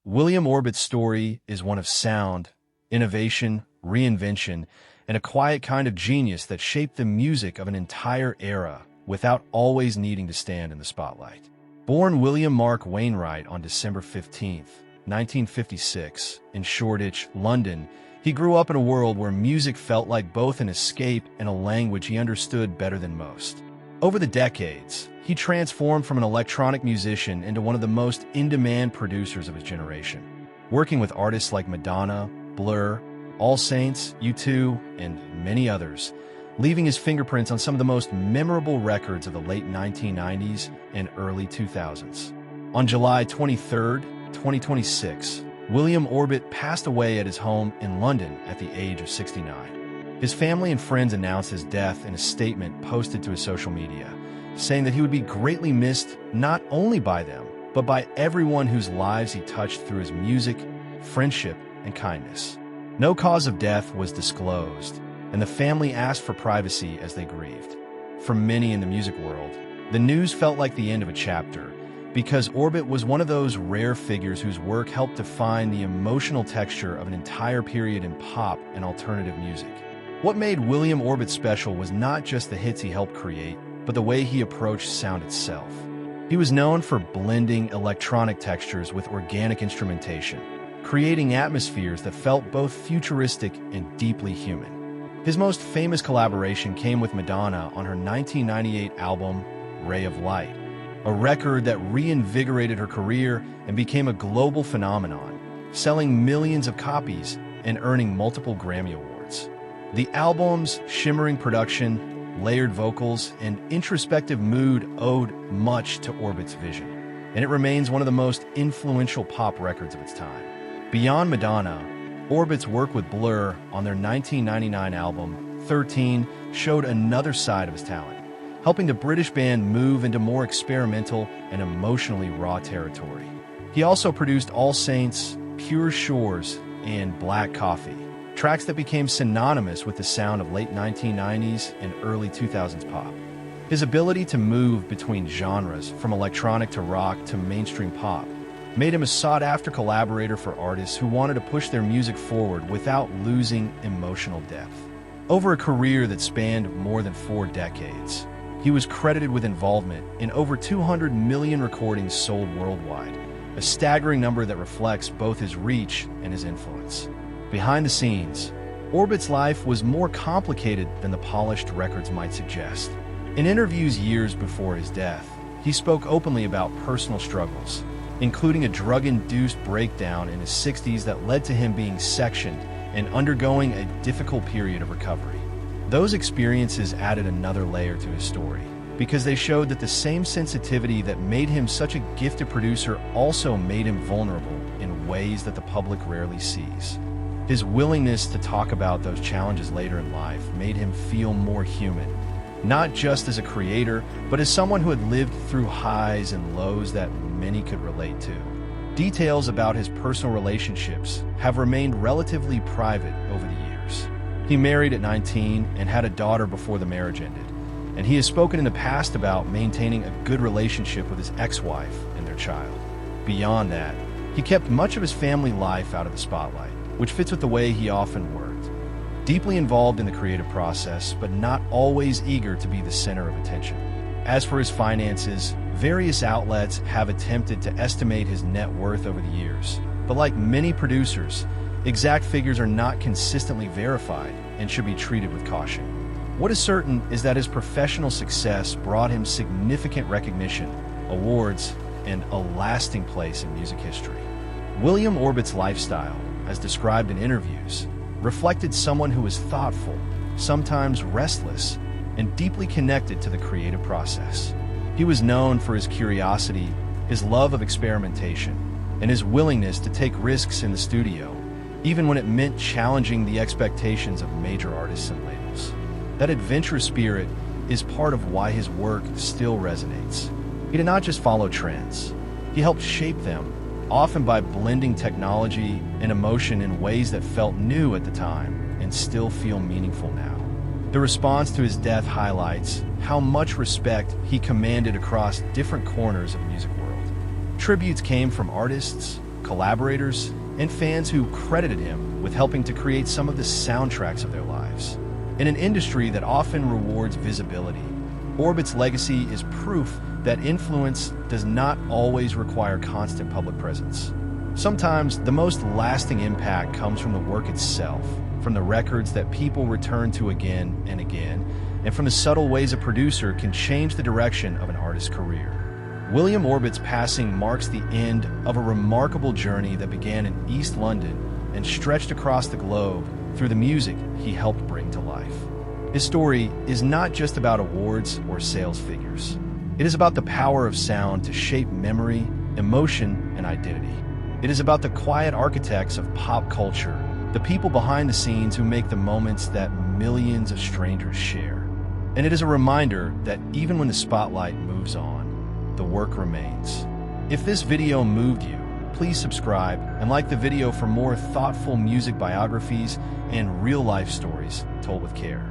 William Orbit's story is one of sound, innovation, reinvention, and a quiet kind of genius that shaped the music of an entire era without always needing to stand in the spotlight. Born William Mark Wainwright on December 15, 1956, in Shoreditch, London, he grew up in a world where music felt like both an escape and a language he understood better than most. Over the decades, he transformed from an electronic musician into one of the most in-demand producers of his generation, working with artists like Madonna, Blur, All Saints, U2, and many others, leaving his fingerprints on some of the most memorable records of the late 1990s and early 2000s. On July 23, 2026, William Orbit passed away at his home in London at the age of 69. His family and friends announced his death in a statement posted to his social media, saying that he would be greatly missed not only by them, but by everyone whose lives he touched through his music, friendship, and kindness. No cause of death was disclosed, and the family asked for privacy as they grieved. For many in the music world, the news felt like the end of a chapter, because Orbit was one of those rare figures whose work helped define the emotional texture of an entire period in pop and alternative music. What made William Orbit special was not just the hits he helped create, but the way he approached sound itself. He was known for blending electronic textures with organic instrumentation, creating atmospheres that felt both futuristic and deeply human. His most famous collaboration came with Madonna on her 1998 album, Ray of Light, a record that reinvigorated her career and became a global phenomenon, selling millions of copies and earning multiple Grammy Awards. The album's shimmering production, layered vocals, and introspective mood owed much to Orbit's vision, and it remains one of the most influential pop records of its time. Beyond Madonna, Orbit's work with Blur on their 1999 album, 13, showed another side of his talent, helping the British band move into more experimental and emotionally raw territory. He also produced All Saints, Pure Shores, and Black Coffee, tracks that became synonymous with the sound of late 1990s and early 2000s pop. His ability to move between genres, from electronic to rock to mainstream pop, made him a sought-after collaborator for artists who wanted to push their music forward without losing emotional depth. Over a career that spanned more than 4 decades, he was credited with involvement in over 200 million recordings sold worldwide, a staggering number that reflects both his reach and his influence. Behind the scenes, Orbit's life was more complicated than the polished records might suggest. In interviews years before his death, he spoke openly about personal struggles, including a drug-induced breakdown in his 60s that led to him being sectioned and undergoing a difficult period of recovery. Those experiences added another layer to his story, because they showed that the same sensitivity that made him such a gifted producer also made him vulnerable in ways that the public rarely sees. His willingness to talk about those challenges later in life made him feel more human, not just as a creator, but as someone who had lived through highs and lows that many could relate to. Details about his personal relationships have remained relatively private over the years. He married at 19 and had a daughter before the marriage ended, and he has spoken in the past about maintaining a good relationship with his ex-wife and their child. Beyond that, he kept much of his family life out of the spotlight, which fits with the way he often worked. Deeply involved in the creative process, but not always eager to be the center of attention. As for his finances, various outlets have attempted to estimate his net worth over the years, but like many producers, exact figures are not consistently verified and should be treated with caution. What is certain is that his professional success brought him significant recognition, awards, and a lasting place in music history. William Orbit's lifestyle, as described in interviews, reflected someone who was thoughtful, sometimes restless, and deeply connected to the creative process. He was known for his curiosity, his love of experimentation, and his willingness to take risks in the studio, even when it meant challenging the expectations of major artists and labels. That adventurous spirit is part of why his work still resonates. He did not just follow trends. He helped shape them, often by blending technology and emotion in ways that felt new at the time and still feel meaningful now. The response to his death highlights how much respect he commanded across different corners of the music world. Tributes came from artists, collaborators, and fans who credited him with helping to create some of the soundtracks of their lives. In an industry that often rewards visibility, Orbit's legacy is proof that influence does not always require constant public presence. Sometimes the most lasting impact comes from the work itself, from the records that people return to again and again, and from the subtle ways a producer can change the direction of an artist's career. William Orbit's passing marks the end of a remarkable journey that began in East London and stretched across the globe through the music he helped bring to life. His story is not just about awards or sales figures. It is about the power of sound to shape memory, emotion, and identity. It is about the quiet architects of pop culture, the people behind the scenes who make the moments that millions of strangers share. And it is a reminder that even when the spotlight moves on, the work remains. If this video moved you, please subscribe and like the video for more thoughtful music biographies and real-life stories told with care.